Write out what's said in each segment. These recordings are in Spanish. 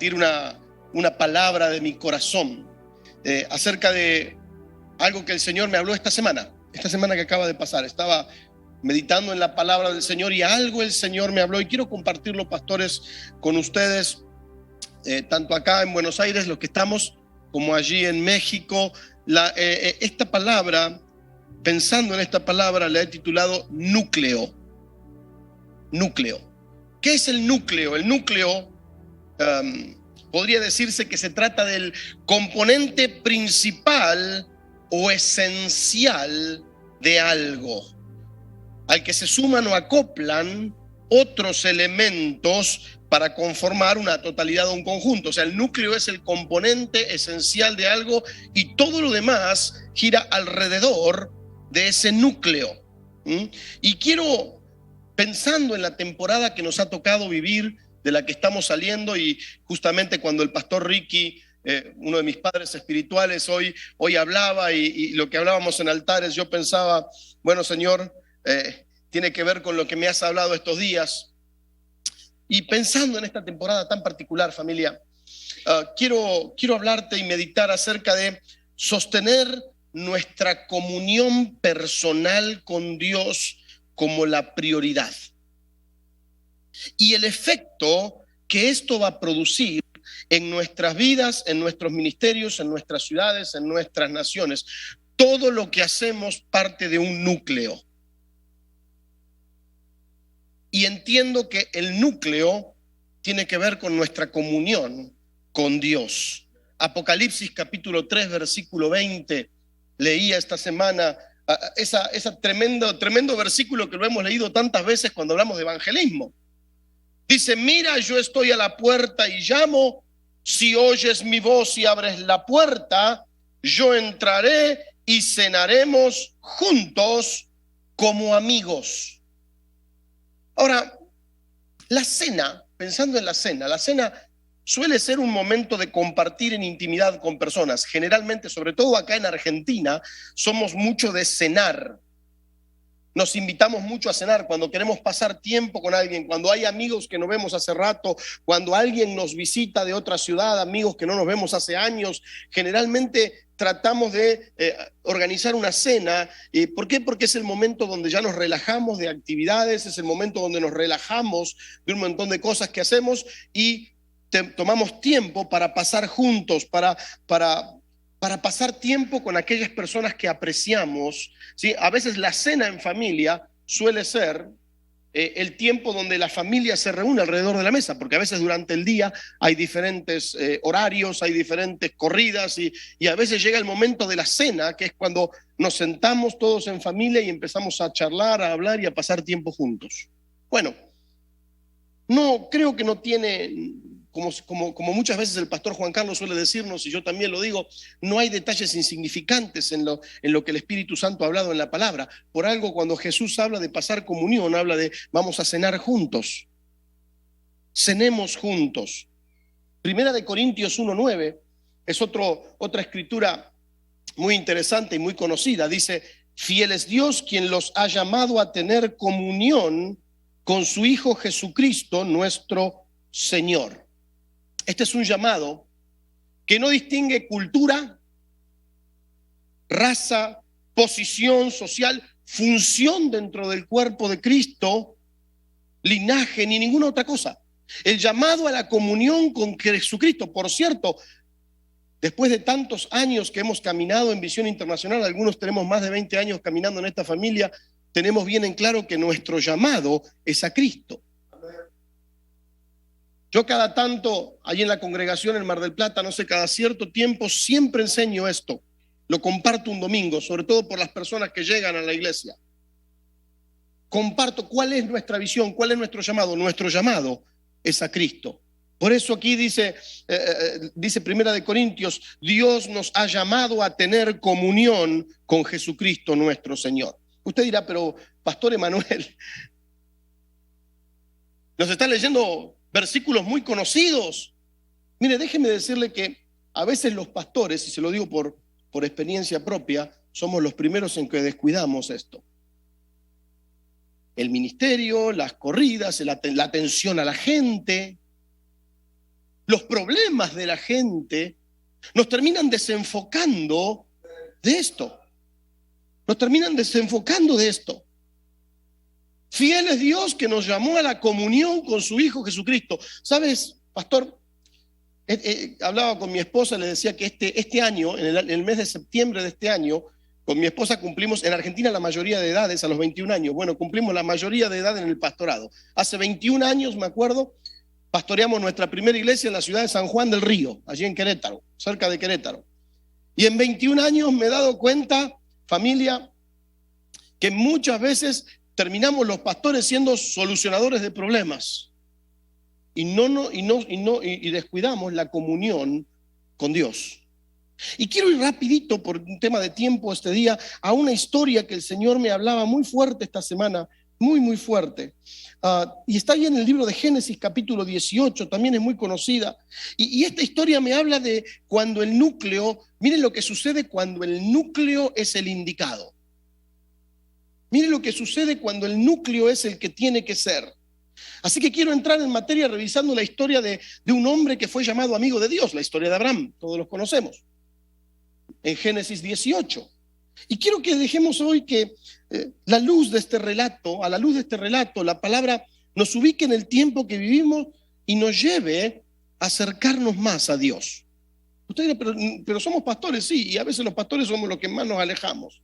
compartir una palabra de mi corazón acerca de algo que el Señor me habló esta semana que acaba de pasar. Estaba meditando en la palabra del Señor y algo el Señor me habló y quiero compartirlo, pastores, con ustedes, tanto acá en Buenos Aires, los que estamos, como allí en México. Esta palabra, pensando en esta palabra, la he titulado núcleo. Núcleo. ¿Qué es el núcleo? El núcleo podría decirse que se trata del componente principal o esencial de algo, al que se suman o acoplan otros elementos para conformar una totalidad o un conjunto. O sea, el núcleo es el componente esencial de algo y todo lo demás gira alrededor de ese núcleo. Y quiero, pensando en la temporada que nos ha tocado vivir, de la que estamos saliendo, y justamente cuando el pastor Ricky, uno de mis padres espirituales, hoy hablaba y lo que hablábamos en altares, yo pensaba, bueno, Señor, tiene que ver con lo que me has hablado estos días. Y pensando en esta temporada tan particular, familia, quiero hablarte y meditar acerca de sostener nuestra comunión personal con Dios como la prioridad. Y el efecto que esto va a producir en nuestras vidas, en nuestros ministerios, en nuestras ciudades, en nuestras naciones. Todo lo que hacemos parte de un núcleo. Y entiendo que el núcleo tiene que ver con nuestra comunión con Dios. Apocalipsis capítulo 3, versículo 20, leía esta semana ese tremendo versículo que lo hemos leído tantas veces cuando hablamos de evangelismo. Dice, mira, yo estoy a la puerta y llamo, si oyes mi voz y abres la puerta, yo entraré y cenaremos juntos como amigos. Ahora, la cena, pensando en la cena suele ser un momento de compartir en intimidad con personas. Generalmente, sobre todo acá en Argentina, somos mucho de cenar. Nos invitamos mucho a cenar cuando queremos pasar tiempo con alguien, cuando hay amigos que no vemos hace rato, cuando alguien nos visita de otra ciudad, amigos que no nos vemos hace años. Generalmente tratamos de organizar una cena. ¿Por qué? Porque es el momento donde ya nos relajamos de actividades, es el momento donde nos relajamos de un montón de cosas que hacemos y tomamos tiempo para pasar juntos, para pasar tiempo con aquellas personas que apreciamos, ¿sí? A veces la cena en familia suele ser el tiempo donde la familia se reúne alrededor de la mesa, porque a veces durante el día hay diferentes horarios, hay diferentes corridas y a veces llega el momento de la cena, que es cuando nos sentamos todos en familia y empezamos a charlar, a hablar y a pasar tiempo juntos. Bueno, no creo que no tiene... Como muchas veces el pastor Juan Carlos suele decirnos, y yo también lo digo, no hay detalles insignificantes en lo que el Espíritu Santo ha hablado en la palabra. Por algo, cuando Jesús habla de pasar comunión, habla de vamos a cenar juntos. Cenemos juntos. Primera de Corintios 1:9 es otra escritura muy interesante y muy conocida. Dice, fiel es Dios quien los ha llamado a tener comunión con su Hijo Jesucristo, nuestro Señor. Este es un llamado que no distingue cultura, raza, posición social, función dentro del cuerpo de Cristo, linaje, ni ninguna otra cosa. El llamado a la comunión con Jesucristo. Por cierto, después de tantos años que hemos caminado en Visión Internacional, algunos tenemos más de 20 años caminando en esta familia, tenemos bien en claro que nuestro llamado es a Cristo. Yo cada tanto, allí en la congregación en Mar del Plata, no sé, cada cierto tiempo, siempre enseño esto. Lo comparto un domingo, sobre todo por las personas que llegan a la iglesia. Comparto cuál es nuestra visión, cuál es nuestro llamado. Nuestro llamado es a Cristo. Por eso aquí dice Primera de Corintios, Dios nos ha llamado a tener comunión con Jesucristo nuestro Señor. Usted dirá, pero Pastor Emanuel, nos está leyendo versículos muy conocidos. Mire, déjeme decirle que a veces los pastores, y se lo digo por experiencia propia, somos los primeros en que descuidamos esto. El ministerio, las corridas, la atención a la gente. los problemas de la gente nos terminan desenfocando de esto. Nos terminan desenfocando de esto. Fiel es Dios que nos llamó a la comunión con su Hijo Jesucristo. ¿Sabes, pastor? Hablaba con mi esposa, le decía que este año, en el mes de septiembre de este año, con mi esposa cumplimos en Argentina la mayoría de edades a los 21 años. Bueno, cumplimos la mayoría de edad en el pastorado. Hace 21 años, me acuerdo, pastoreamos nuestra primera iglesia en la ciudad de San Juan del Río, allí en Querétaro, cerca de Querétaro. Y en 21 años me he dado cuenta, familia, que muchas veces terminamos los pastores siendo solucionadores de problemas y descuidamos la comunión con Dios. Y quiero ir rapidito por un tema de tiempo este día a una historia que el Señor me hablaba muy fuerte esta semana, muy fuerte. Y está ahí en el libro de Génesis capítulo 18, también es muy conocida. Y esta historia me habla de cuando el núcleo, miren lo que sucede cuando el núcleo es el indicado. Miren lo que sucede cuando el núcleo es el que tiene que ser. Así que quiero entrar en materia revisando la historia de un hombre que fue llamado amigo de Dios, la historia de Abraham, todos los conocemos, en Génesis 18. Y quiero que dejemos hoy que a la luz de este relato, la palabra nos ubique en el tiempo que vivimos y nos lleve a acercarnos más a Dios. Ustedes dirán, pero somos pastores, sí, y a veces los pastores somos los que más nos alejamos,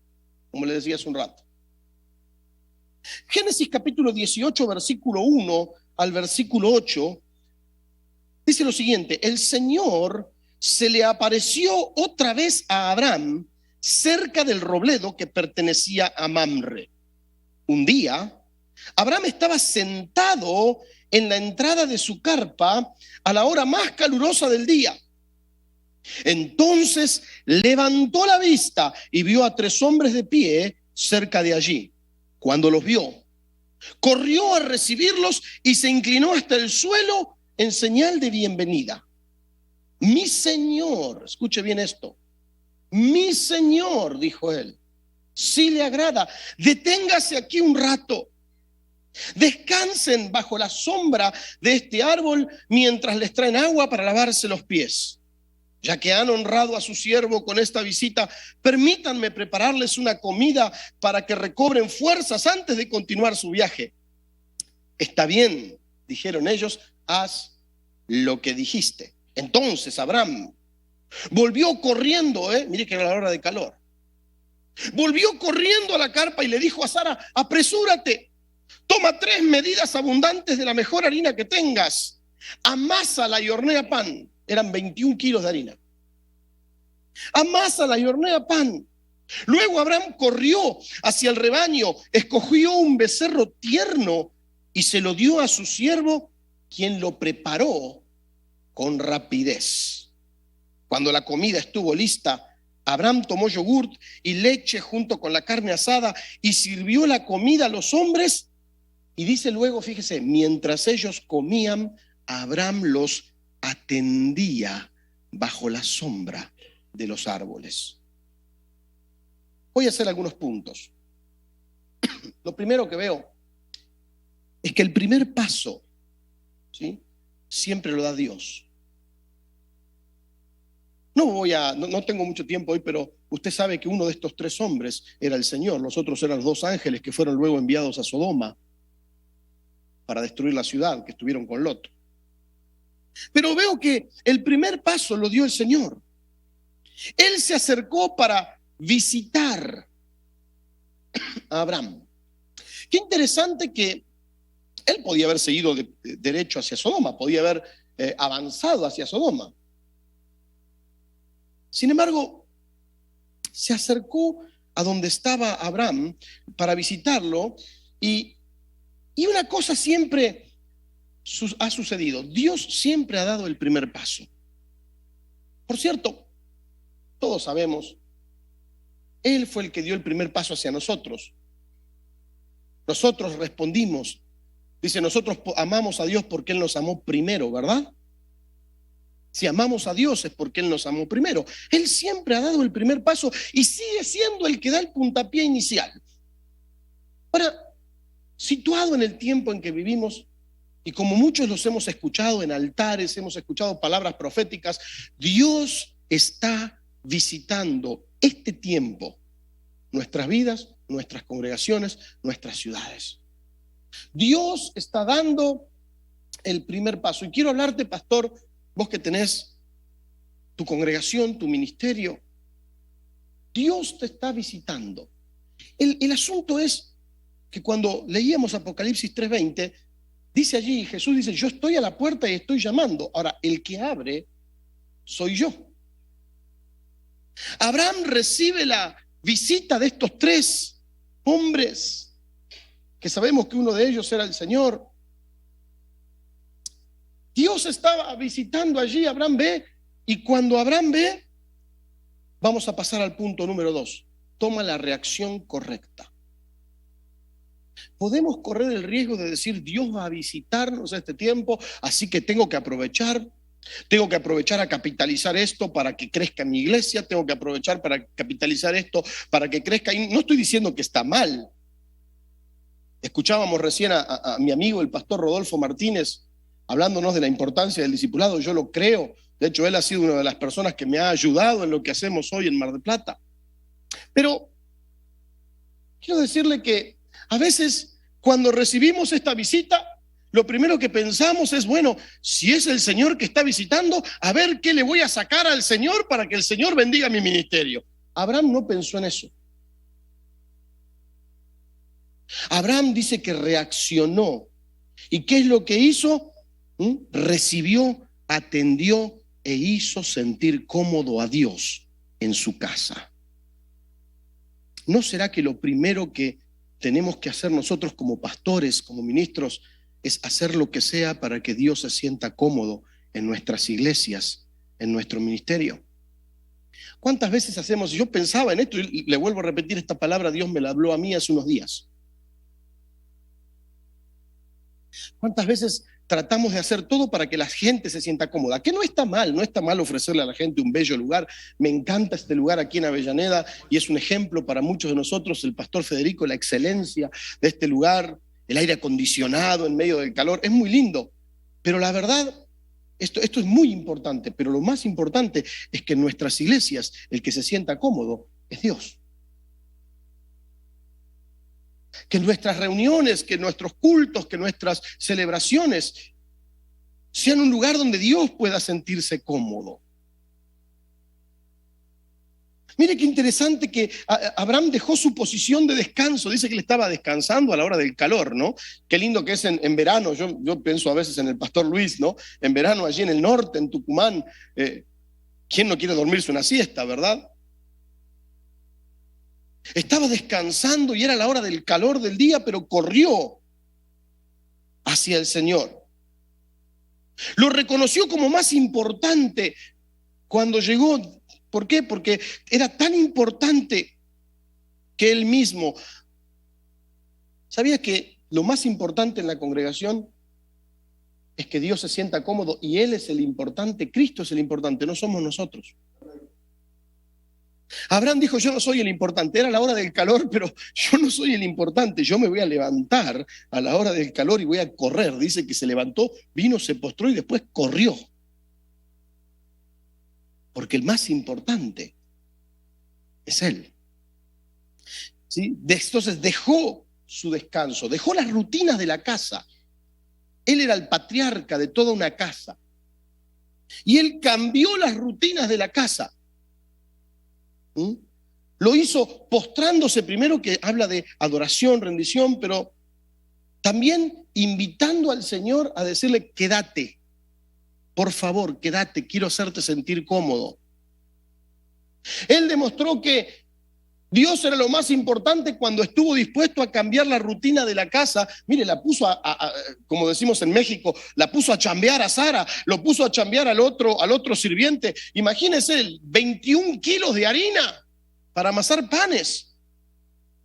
como les decía hace un rato. Génesis capítulo 18, versículo 1 al versículo 8, dice lo siguiente: el Señor se le apareció otra vez a Abraham cerca del robledo que pertenecía a Mamre. Un día, Abraham estaba sentado en la entrada de su carpa a la hora más calurosa del día. Entonces levantó la vista y vio a 3 hombres de pie cerca de allí. Cuando los vio, corrió a recibirlos y se inclinó hasta el suelo en señal de bienvenida. Mi señor, escuche bien esto, mi señor, dijo él, si le agrada, deténgase aquí un rato. Descansen bajo la sombra de este árbol mientras les traen agua para lavarse los pies. Ya que han honrado a su siervo con esta visita, permítanme prepararles una comida para que recobren fuerzas antes de continuar su viaje. Está bien, dijeron ellos, haz lo que dijiste. Entonces Abraham volvió corriendo, mire que era la hora de calor. Volvió corriendo a la carpa y le dijo a Sara: apresúrate, toma 3 medidas abundantes de la mejor harina que tengas, amásala y hornea pan. Eran 21 kilos de harina. Amásala y hornea pan. Luego Abraham corrió hacia el rebaño, escogió un becerro tierno y se lo dio a su siervo, quien lo preparó con rapidez. Cuando la comida estuvo lista, Abraham tomó yogurt y leche junto con la carne asada y sirvió la comida a los hombres. Y dice luego, fíjese, mientras ellos comían, Abraham los atendía bajo la sombra de los árboles. Voy a hacer algunos puntos. Lo primero que veo es que el primer paso, ¿sí?, siempre lo da Dios. No tengo mucho tiempo hoy, pero usted sabe que uno de estos 3 hombres era el Señor. Los otros eran los 2 ángeles que fueron luego enviados a Sodoma para destruir la ciudad, que estuvieron con Lot. Pero veo que el primer paso lo dio el Señor. Él se acercó para visitar a Abraham. Qué interesante que él podía haber seguido derecho hacia Sodoma, podía haber avanzado hacia Sodoma. Sin embargo, se acercó a donde estaba Abraham para visitarlo y una cosa siempre ha sucedido. Dios siempre ha dado el primer paso. Por cierto, todos sabemos, Él fue el que dio el primer paso hacia nosotros. Nosotros respondimos. Dice, nosotros amamos a Dios porque Él nos amó primero, ¿verdad? Si amamos a Dios es porque Él nos amó primero. Él siempre ha dado el primer paso y sigue siendo el que da el puntapié inicial. Ahora, situado en el tiempo en que vivimos, Y como muchos los hemos escuchado en altares, hemos escuchado palabras proféticas, Dios está visitando este tiempo, nuestras vidas, nuestras congregaciones, nuestras ciudades. Dios está dando el primer paso. Y quiero hablarte, pastor, vos que tenés tu congregación, tu ministerio, Dios te está visitando. El asunto es que cuando leíamos Apocalipsis 3:20, dice allí, Jesús dice, yo estoy a la puerta y estoy llamando. Ahora, el que abre soy yo. Abraham recibe la visita de estos tres hombres, que sabemos que uno de ellos era el Señor. Dios estaba visitando allí, Abraham ve, y cuando Abraham ve, vamos a pasar al punto número 2, toma la reacción correcta. Podemos correr el riesgo de decir, Dios va a visitarnos a este tiempo, así que tengo que aprovechar a capitalizar esto para que crezca mi iglesia, tengo que aprovechar para capitalizar esto para que crezca. Y no estoy diciendo que está mal. Escuchábamos recién a mi amigo, el pastor Rodolfo Martínez, hablándonos de la importancia del discipulado. Yo lo creo. De hecho, él ha sido una de las personas que me ha ayudado en lo que hacemos hoy en Mar del Plata. Pero quiero decirle que a veces cuando recibimos esta visita, lo primero que pensamos es, bueno, si es el Señor que está visitando, a ver qué le voy a sacar al Señor para que el Señor bendiga mi ministerio. Abraham no pensó en eso. Abraham dice que reaccionó. ¿Y qué es lo que hizo? Recibió, atendió e hizo sentir cómodo a Dios en su casa. ¿No será que lo primero que tenemos que hacer nosotros como pastores, como ministros, es hacer lo que sea para que Dios se sienta cómodo en nuestras iglesias, en nuestro ministerio? ¿Cuántas veces hacemos? Yo pensaba en esto y le vuelvo a repetir esta palabra, Dios me la habló a mí hace unos días. ¿Cuántas veces tratamos de hacer todo para que la gente se sienta cómoda? Que no está mal ofrecerle a la gente un bello lugar. Me encanta este lugar aquí en Avellaneda y es un ejemplo para muchos de nosotros, el pastor Federico, la excelencia de este lugar, el aire acondicionado en medio del calor, es muy lindo. Pero la verdad, esto es muy importante, pero lo más importante es que en nuestras iglesias el que se sienta cómodo es Dios. Que nuestras reuniones, que nuestros cultos, que nuestras celebraciones sean un lugar donde Dios pueda sentirse cómodo. Mire qué interesante que Abraham dejó su posición de descanso. Dice que le estaba descansando a la hora del calor, ¿no? Qué lindo que es en verano. Yo pienso a veces en el pastor Luis, ¿no? En verano allí en el norte, en Tucumán. ¿Quién no quiere dormirse una siesta, verdad? Estaba descansando y era la hora del calor del día, pero corrió hacia el Señor. Lo reconoció como más importante cuando llegó. ¿Por qué? Porque era tan importante que él mismo. ¿Sabías que lo más importante en la congregación es que Dios se sienta cómodo y Él es el importante? Cristo es el importante, no somos nosotros. Abraham dijo, yo no soy el importante. Era la hora del calor, pero yo no soy el importante. Yo me voy a levantar a la hora del calor y voy a correr. Dice que se levantó, vino, se postró y después corrió. Porque el más importante es Él. ¿Sí? Entonces dejó su descanso, dejó las rutinas de la casa. Él era el patriarca de toda una casa. Y Él cambió las rutinas de la casa. Lo hizo postrándose primero, que habla de adoración, rendición, pero también invitando al Señor a decirle, quédate, por favor, quédate, quiero hacerte sentir cómodo. Él demostró que Dios era lo más importante cuando estuvo dispuesto a cambiar la rutina de la casa. Mire, la puso como decimos en México, la puso a chambear a Sara, lo puso a chambear al otro sirviente. Imagínense, 21 kilos de harina para amasar panes.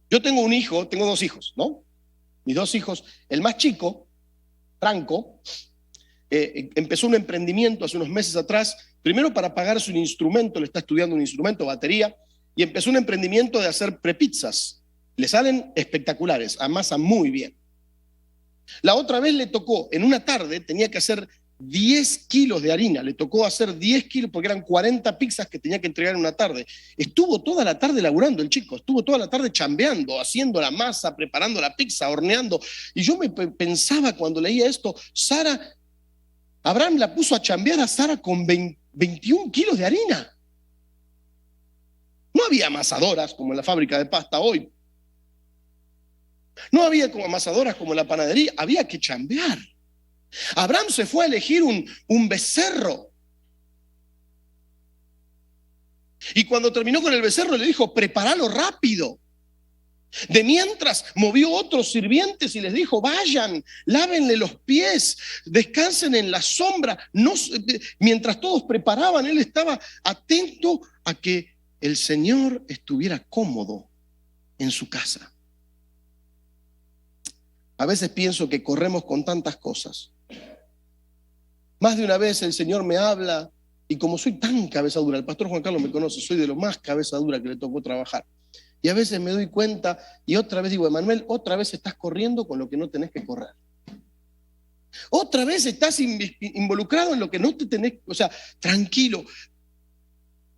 Yo tengo tengo 2 hijos, ¿no? Mis 2 hijos, el más chico, Franco, empezó un emprendimiento hace unos meses atrás, primero para pagarse un instrumento, le está estudiando un instrumento, batería, y empezó un emprendimiento de hacer prepizzas. Le salen espectaculares, amasan muy bien. La otra vez le tocó, en una tarde tenía que hacer 10 kilos de harina, le tocó hacer 10 kilos porque eran 40 pizzas que tenía que entregar en una tarde. Estuvo toda la tarde laburando el chico, estuvo toda la tarde chambeando, haciendo la masa, preparando la pizza, horneando. Y yo me pensaba cuando leía esto, Abraham la puso a chambear a Sara con 21 kilos de harina. No había amasadoras como en la fábrica de pasta hoy. No había como amasadoras como en la panadería, había que chambear. Abraham se fue a elegir un becerro. Y cuando terminó con el becerro le dijo, prepáralo rápido. De mientras movió otros sirvientes y les dijo, vayan, lávenle los pies, descansen en la sombra. No, mientras todos preparaban, él estaba atento a que el Señor estuviera cómodo en su casa. A veces pienso que corremos con tantas cosas. Más de una vez el Señor me habla y como soy tan cabeza dura, el pastor Juan Carlos me conoce, soy de lo más cabeza dura que le tocó trabajar. Y a veces me doy cuenta y otra vez digo, Emanuel, otra vez estás corriendo con lo que no tenés que correr. Otra vez estás involucrado en lo que no te tenés, o sea, tranquilo.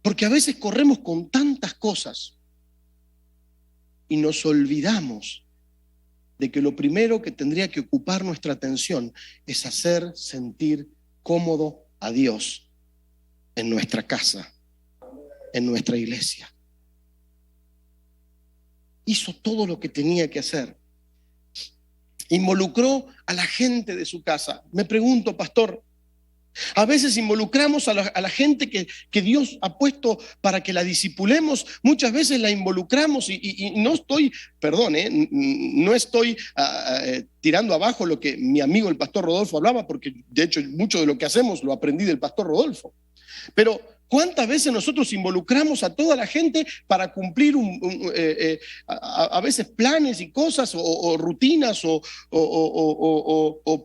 Porque a veces corremos con tantas cosas y nos olvidamos de que lo primero que tendría que ocupar nuestra atención es hacer sentir cómodo a Dios en nuestra casa, en nuestra iglesia. Hizo todo lo que tenía que hacer. Involucró a la gente de su casa. Me pregunto, pastor, a veces involucramos a la gente que Dios ha puesto para que la discipulemos, muchas veces la involucramos y no estoy, perdón, no estoy tirando abajo lo que mi amigo el pastor Rodolfo hablaba, porque de hecho mucho de lo que hacemos lo aprendí del pastor Rodolfo. Pero ¿cuántas veces nosotros involucramos a toda la gente para cumplir a veces planes y cosas o rutinas o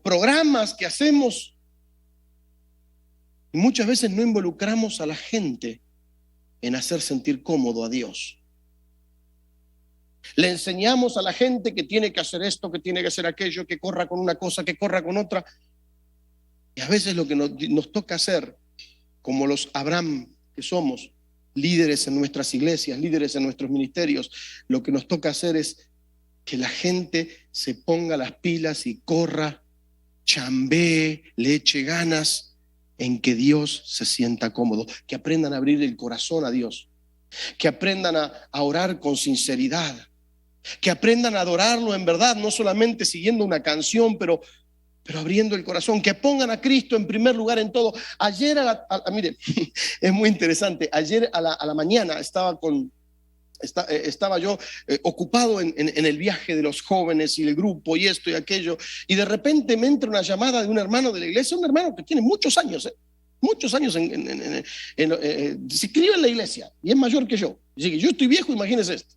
programas que hacemos? Y muchas veces no involucramos a la gente en hacer sentir cómodo a Dios. Le enseñamos a la gente que tiene que hacer esto, que tiene que hacer aquello, que corra con una cosa, que corra con otra. Y a veces lo que nos toca hacer, como los Abraham que somos, líderes en nuestras iglesias, líderes en nuestros ministerios, lo que nos toca hacer es que la gente se ponga las pilas y corra, chambee, le eche ganas en que Dios se sienta cómodo, que aprendan a abrir el corazón a Dios, que aprendan a orar con sinceridad, que aprendan a adorarlo en verdad, no solamente siguiendo una canción, pero abriendo el corazón, que pongan a Cristo en primer lugar en todo. Ayer, mire, es muy interesante, ayer a la mañana estaba yo ocupado en el viaje de los jóvenes y el grupo y esto y aquello, y de repente me entra una llamada de un hermano de la iglesia, un hermano que tiene muchos años se inscribe en la iglesia y es mayor que yo. Así que yo estoy viejo, imagínense esto.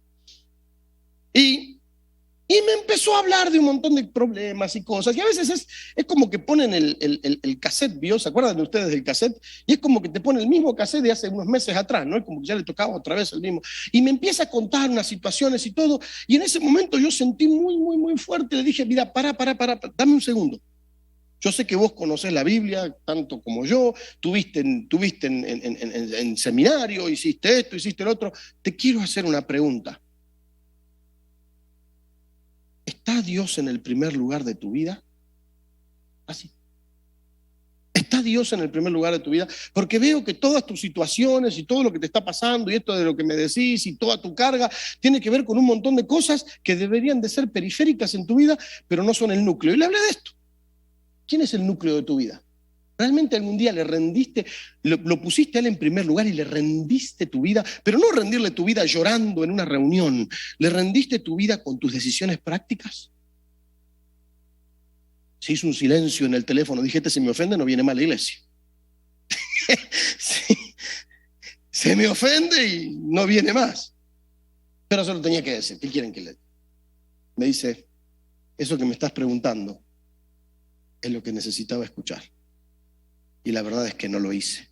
Y me empezó a hablar de un montón de problemas y cosas. Y a veces es como que ponen el cassette, ¿vio? ¿Se acuerdan de ustedes del cassette? Y es como que te ponen el mismo cassette de hace unos meses atrás, ¿no? Es como que ya le tocaba otra vez el mismo. Y me empieza a contar unas situaciones y todo. Y en ese momento yo sentí muy, muy, muy fuerte. Le dije, mira, para, dame un segundo. Yo sé que vos conocés la Biblia tanto como yo, tuviste en seminario, hiciste esto, hiciste lo otro. Te quiero hacer una pregunta. ¿Está Dios en el primer lugar de tu vida? Así. ¿Está Dios en el primer lugar de tu vida? Porque veo que todas tus situaciones y todo lo que te está pasando y esto de lo que me decís y toda tu carga tiene que ver con un montón de cosas que deberían de ser periféricas en tu vida, pero no son el núcleo. Y le hablé de esto. ¿Quién es el núcleo de tu vida? ¿Realmente algún día le rendiste, lo pusiste a él en primer lugar y le rendiste tu vida? Pero no rendirle tu vida llorando en una reunión. ¿Le rendiste tu vida con tus decisiones prácticas? Se hizo un silencio en el teléfono. Dije, si me ofende no viene más a la iglesia. Sí. Se me ofende y no viene más. Pero se lo tenía que decir. ¿Qué quieren que le diga? Me dice, eso que me estás preguntando es lo que necesitaba escuchar. Y la verdad es que no lo hice.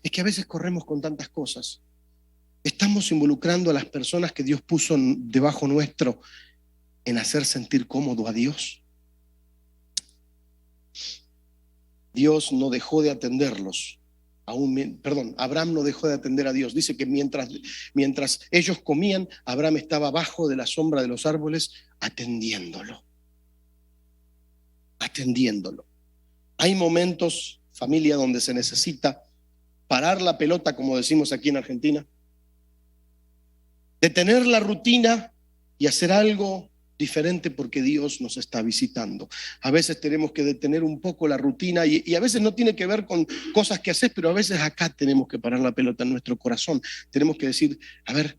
Es que a veces corremos con tantas cosas. Estamos involucrando a las personas que Dios puso debajo nuestro en hacer sentir cómodo a Dios. Dios no dejó de atenderlos. Abraham no dejó de atender a Dios. Dice que mientras ellos comían, Abraham estaba abajo de la sombra de los árboles atendiéndolo. Hay momentos, familia, donde se necesita parar la pelota, como decimos aquí en Argentina, detener la rutina y hacer algo diferente porque Dios nos está visitando. A veces tenemos que detener un poco la rutina y a veces no tiene que ver con cosas que haces, pero a veces acá tenemos que parar la pelota en nuestro corazón. Tenemos que decir, a ver,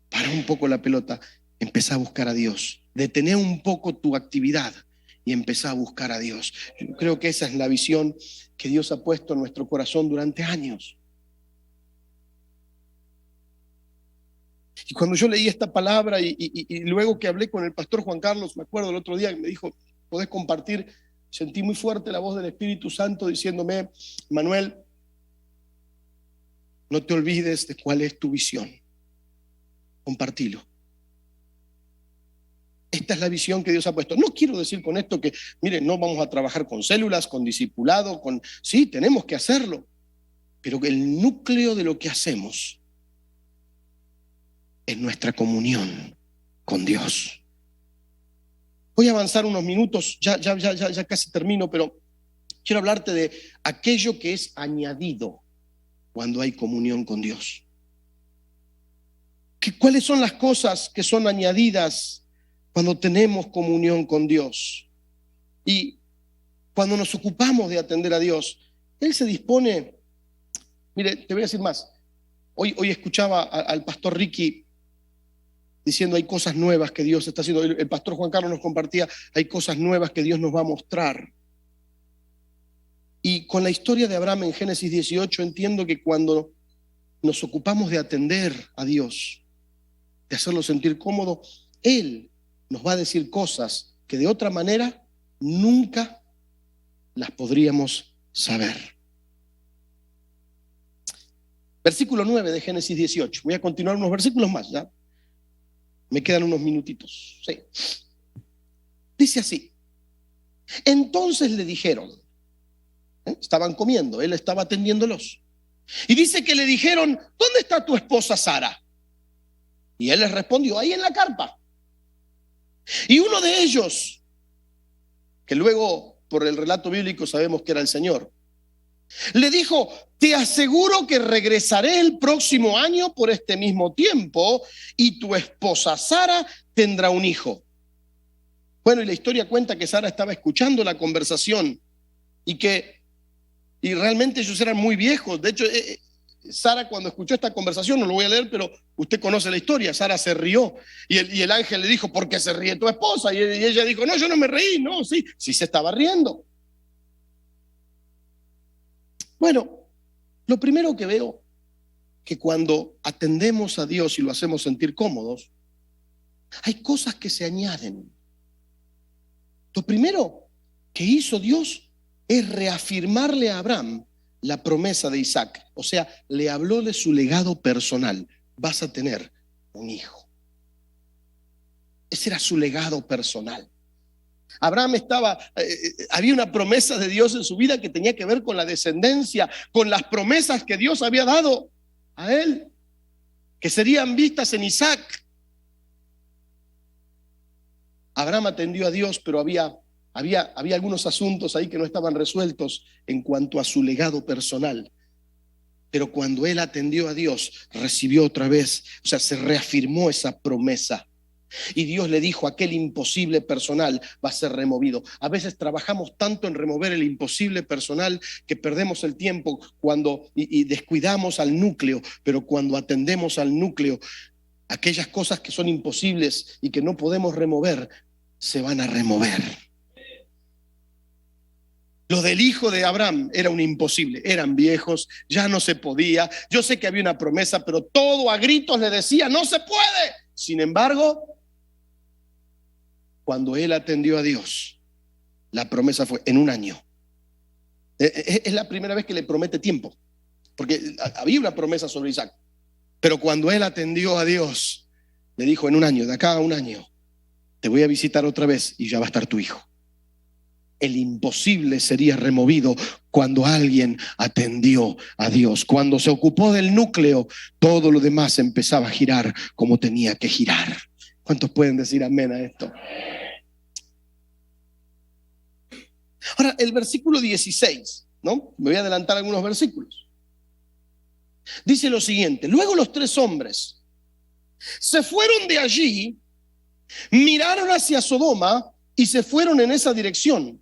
para un poco la pelota, empezá a buscar a Dios. Detener un poco tu actividad y empezá a buscar a Dios. Yo creo que esa es la visión que Dios ha puesto en nuestro corazón durante años. Y cuando yo leí esta palabra y luego que hablé con el pastor Juan Carlos, me acuerdo el otro día que me dijo, ¿podés compartir? Sentí muy fuerte la voz del Espíritu Santo diciéndome, Manuel, no te olvides de cuál es tu visión. Compartilo. Esta es la visión que Dios ha puesto. No quiero decir con esto que, miren, no vamos a trabajar con células, con discipulado, sí, tenemos que hacerlo, pero el núcleo de lo que hacemos es nuestra comunión con Dios. Voy a avanzar unos minutos, ya casi termino, pero quiero hablarte de aquello que es añadido cuando hay comunión con Dios. ¿Cuáles son las cosas que son añadidas cuando tenemos comunión con Dios? Y cuando nos ocupamos de atender a Dios, Él se dispone. Mire, te voy a decir más. Hoy escuchaba al pastor Ricky diciendo hay cosas nuevas que Dios está haciendo. El pastor Juan Carlos nos compartía, hay cosas nuevas que Dios nos va a mostrar. Y con la historia de Abraham en Génesis 18 entiendo que cuando nos ocupamos de atender a Dios, de hacerlo sentir cómodo, Él nos va a decir cosas que de otra manera nunca las podríamos saber. Versículo 9 de Génesis 18. Voy a continuar unos versículos más, ¿ya? Me quedan unos minutitos. Sí. Dice así. Entonces le dijeron, estaban comiendo, él estaba atendiéndolos. Y dice que le dijeron, ¿dónde está tu esposa Sara? Y él les respondió, ahí en la carpa. Y uno de ellos, que luego por el relato bíblico sabemos que era el Señor, le dijo, te aseguro que regresaré el próximo año por este mismo tiempo y tu esposa Sara tendrá un hijo. Bueno, y la historia cuenta que Sara estaba escuchando la conversación y realmente ellos eran muy viejos. De hecho, Sara cuando escuchó esta conversación, no lo voy a leer, pero usted conoce la historia, Sara se rió y el ángel le dijo, ¿por qué se ríe tu esposa? Y ella dijo, no, yo no me reí, no, sí se estaba riendo. Bueno, lo primero que veo que cuando atendemos a Dios y lo hacemos sentir cómodos, hay cosas que se añaden. Lo primero que hizo Dios es reafirmarle a Abraham la promesa de Isaac. O sea, le habló de su legado personal. Vas a tener un hijo. Ese era su legado personal. Abraham había una promesa de Dios en su vida que tenía que ver con la descendencia, con las promesas que Dios había dado a él, que serían vistas en Isaac. Abraham atendió a Dios, pero había algunos asuntos ahí que no estaban resueltos en cuanto a su legado personal. Pero cuando él atendió a Dios, recibió otra vez, o sea, se reafirmó esa promesa. Y Dios le dijo, aquel imposible personal va a ser removido. A veces trabajamos tanto en remover el imposible personal que perdemos el tiempo y descuidamos al núcleo, pero cuando atendemos al núcleo, aquellas cosas que son imposibles y que no podemos remover, se van a remover. Lo del hijo de Abraham era un imposible, eran viejos, ya no se podía. Yo sé que había una promesa, pero todo a gritos le decía, no se puede. Sin embargo, cuando él atendió a Dios, la promesa fue en un año. Es la primera vez que le promete tiempo, porque había una promesa sobre Isaac, pero cuando él atendió a Dios, le dijo en un año, de acá a un año, te voy a visitar otra vez y ya va a estar tu hijo. El imposible sería removido cuando alguien atendió a Dios. Cuando se ocupó del núcleo, todo lo demás empezaba a girar como tenía que girar. ¿Cuántos pueden decir amén a esto? Ahora, el versículo 16, ¿no? Me voy a adelantar algunos versículos. Dice lo siguiente: luego los tres hombres se fueron de allí, miraron hacia Sodoma y se fueron en esa dirección.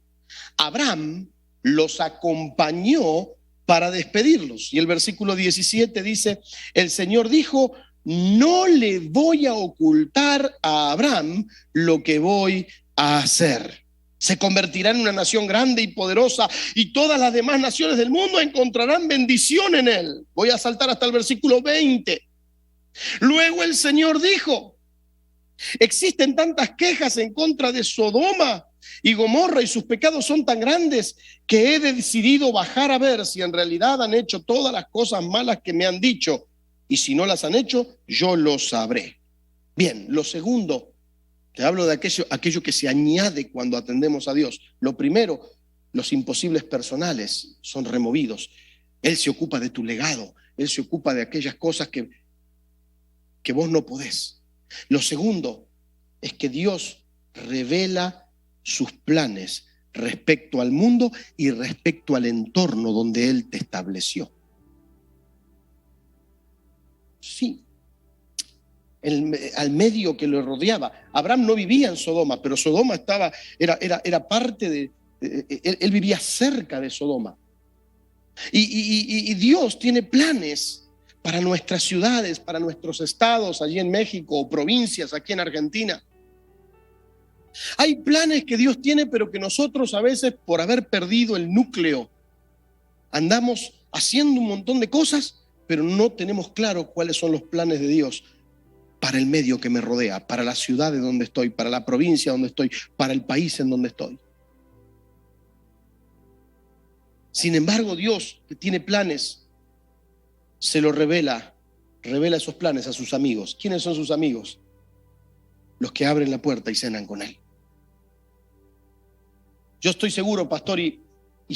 Abraham los acompañó para despedirlos. Y el versículo 17 dice: el Señor dijo, no le voy a ocultar a Abraham lo que voy a hacer. Se convertirá en una nación grande y poderosa, y todas las demás naciones del mundo encontrarán bendición en él. Voy a saltar hasta el versículo 20. Luego el Señor dijo: existen tantas quejas en contra de Sodoma y Gomorra, y sus pecados son tan grandes que he decidido bajar a ver si en realidad han hecho todas las cosas malas que me han dicho, y si no las han hecho, yo lo sabré. Bien, lo segundo, te hablo de aquello que se añade cuando atendemos a Dios. Lo primero, los imposibles personales son removidos. Él se ocupa de tu legado, Él se ocupa de aquellas cosas que vos no podés. Lo segundo es que Dios revela sus planes respecto al mundo y respecto al entorno donde Él te estableció. Sí, al medio que lo rodeaba. Abraham no vivía en Sodoma, pero Sodoma era parte de, él vivía cerca de Sodoma. Y Dios tiene planes para nuestras ciudades, para nuestros estados allí en México, o provincias aquí en Argentina. Hay planes que Dios tiene, pero que nosotros a veces, por haber perdido el núcleo, andamos haciendo un montón de cosas, pero no tenemos claro cuáles son los planes de Dios para el medio que me rodea, para la ciudad de donde estoy, para la provincia donde estoy, para el país en donde estoy. Sin embargo, Dios, que tiene planes, se lo revela esos planes a sus amigos. ¿Quiénes son sus amigos? Los que abren la puerta y cenan con Él. Yo estoy seguro, pastor, y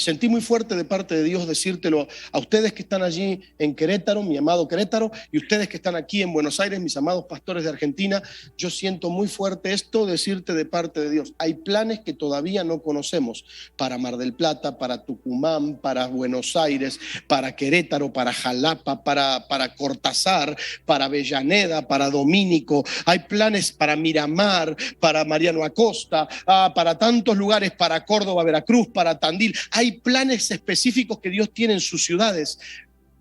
sentí muy fuerte de parte de Dios decírtelo a ustedes que están allí en Querétaro, mi amado Querétaro, y ustedes que están aquí en Buenos Aires, mis amados pastores de Argentina. Yo siento muy fuerte esto, decirte de parte de Dios. Hay planes que todavía no conocemos para Mar del Plata, para Tucumán, para Buenos Aires, para Querétaro, para Jalapa, para Cortázar, para Avellaneda, para Domínico. Hay planes para Miramar, para Mariano Acosta, para tantos lugares, para Córdoba, Veracruz, para Tandil. Hay planes específicos que Dios tiene en sus ciudades,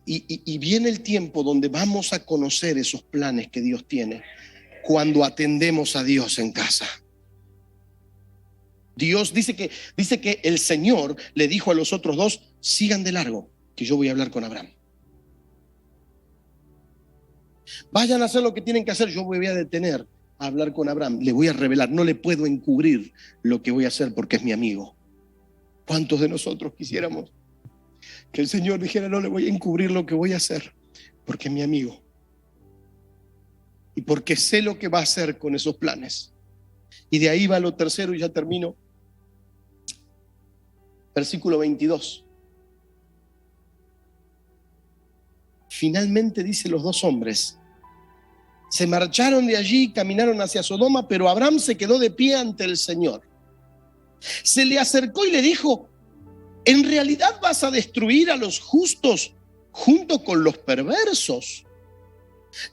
y viene el tiempo donde vamos a conocer esos planes que Dios tiene cuando atendemos a Dios en casa. Dios dice que el Señor le dijo a los otros dos: sigan de largo, que yo voy a hablar con Abraham. Vayan a hacer lo que tienen que hacer, yo voy a detener a hablar con Abraham. Le voy a revelar, no le puedo encubrir lo que voy a hacer porque es mi amigo. ¿Cuántos de nosotros quisiéramos que el Señor dijera: no le voy a encubrir lo que voy a hacer porque es mi amigo y porque sé lo que va a hacer con esos planes? Y de ahí va lo tercero, y ya termino. Versículo 22. Finalmente, dice, los dos hombres se marcharon de allí y caminaron hacia Sodoma, pero Abraham se quedó de pie ante el Señor. Se le acercó y le dijo: ¿en realidad vas a destruir a los justos junto con los perversos?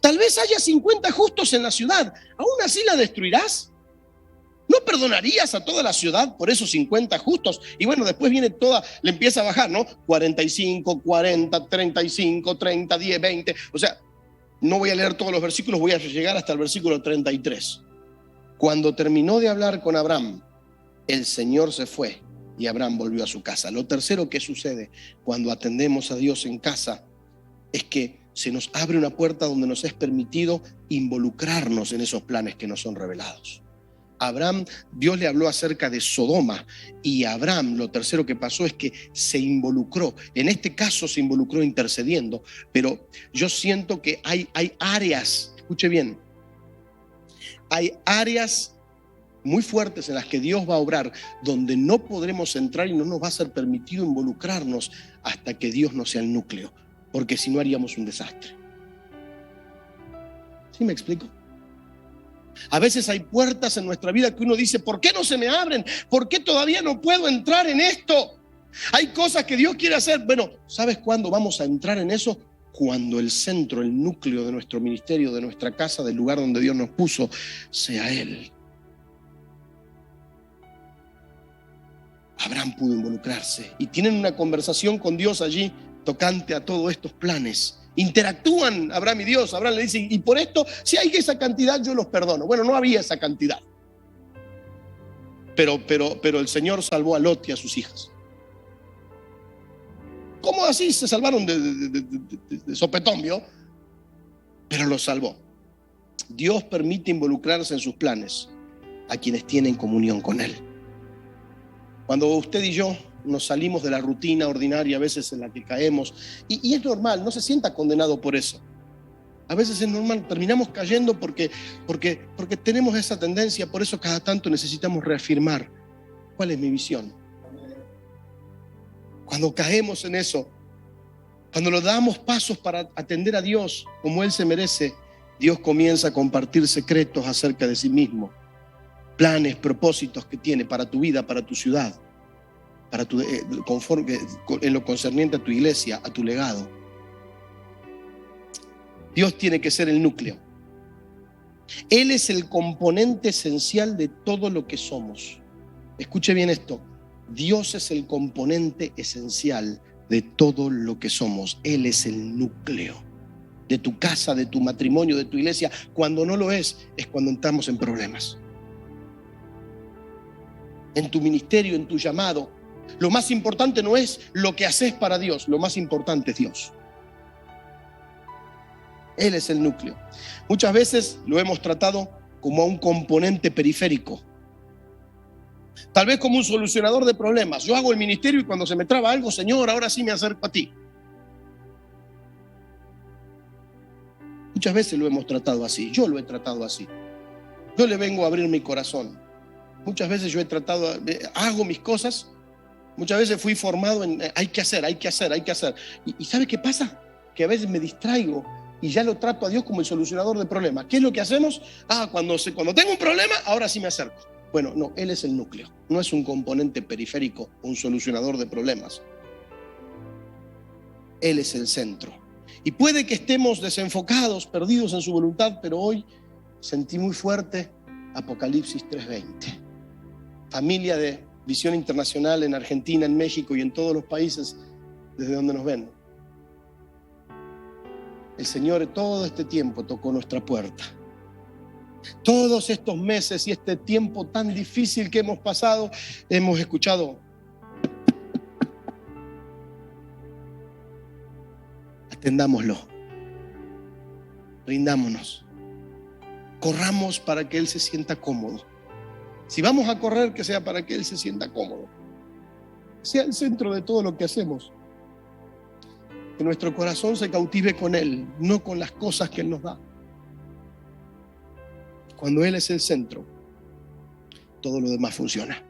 Tal vez haya 50 justos en la ciudad, ¿aún así la destruirás? ¿No perdonarías a toda la ciudad por esos 50 justos? Y bueno, después viene le empieza a bajar, ¿no? 45, 40, 35, 30, 10, 20. O sea, no voy a leer todos los versículos, voy a llegar hasta el versículo 33. Cuando terminó de hablar con Abraham, el Señor se fue y Abraham volvió a su casa. Lo tercero que sucede cuando atendemos a Dios en casa es que se nos abre una puerta donde nos es permitido involucrarnos en esos planes que nos son revelados. Abraham, Dios le habló acerca de Sodoma, y Abraham, lo tercero que pasó es que se involucró. En este caso se involucró intercediendo, pero yo siento que hay áreas, escuche bien, hay áreas muy fuertes en las que Dios va a obrar, donde no podremos entrar y no nos va a ser permitido involucrarnos hasta que Dios no sea el núcleo, porque si no haríamos un desastre. ¿Sí me explico? A veces hay puertas en nuestra vida que uno dice, ¿por qué no se me abren? ¿Por qué todavía no puedo entrar en esto? Hay cosas que Dios quiere hacer. Bueno, ¿sabes cuándo vamos a entrar en eso? Cuando el centro, el núcleo de nuestro ministerio, de nuestra casa, del lugar donde Dios nos puso, sea Él. Abraham pudo involucrarse y tienen una conversación con Dios allí tocante a todos estos planes. Interactúan Abraham y Dios. Abraham le dice, y por esto, si hay esa cantidad, yo los perdono. Bueno, no había esa cantidad. Pero el Señor salvó a Lot y a sus hijas. ¿Cómo así se salvaron de sopetón, vio? Pero los salvó. Dios permite involucrarse en sus planes a quienes tienen comunión con Él. Cuando usted y yo nos salimos de la rutina ordinaria, a veces en la que caemos, y es normal, no se sienta condenado por eso. A veces es normal, terminamos cayendo porque tenemos esa tendencia, por eso cada tanto necesitamos reafirmar cuál es mi visión. Cuando caemos en eso, cuando le damos pasos para atender a Dios como Él se merece, Dios comienza a compartir secretos acerca de sí mismo, planes, propósitos que tiene para tu vida, para tu ciudad, para en lo concerniente a tu iglesia, a tu legado. Dios tiene que ser el núcleo. Él es el componente esencial de todo lo que somos. Escuche bien esto. Dios es el componente esencial de todo lo que somos. Él es el núcleo de tu casa, de tu matrimonio, de tu iglesia. Cuando no lo es cuando entramos en problemas. En tu ministerio, en tu llamado, lo más importante no es lo que haces para Dios, lo más importante es Dios. Él es el núcleo. Muchas veces lo hemos tratado como a un componente periférico. Tal vez como un solucionador de problemas. Yo hago el ministerio y cuando se me traba algo, Señor, ahora sí me acerco a ti. Muchas veces lo hemos tratado así. Yo lo he tratado así. Yo le vengo a abrir mi corazón. Muchas veces yo he tratado, hago mis cosas. Muchas veces fui formado en hay que hacer. ¿Y sabe qué pasa? Que a veces me distraigo y ya lo trato a Dios como el solucionador de problemas. ¿Qué es lo que hacemos? Cuando tengo un problema, ahora sí me acerco. Bueno, no, Él es el núcleo. No es un componente periférico, un solucionador de problemas. Él es el centro. Y puede que estemos desenfocados, perdidos en su voluntad, pero hoy sentí muy fuerte Apocalipsis 3:20. Familia de Visión Internacional en Argentina, en México y en todos los países desde donde nos ven. El Señor todo este tiempo tocó nuestra puerta. Todos estos meses y este tiempo tan difícil que hemos pasado, hemos escuchado. Atendámoslo. Rindámonos. Corramos para que Él se sienta cómodo. Si vamos a correr, que sea para que Él se sienta cómodo. Sea el centro de todo lo que hacemos. Que nuestro corazón se cautive con Él, no con las cosas que Él nos da. Cuando Él es el centro, todo lo demás funciona.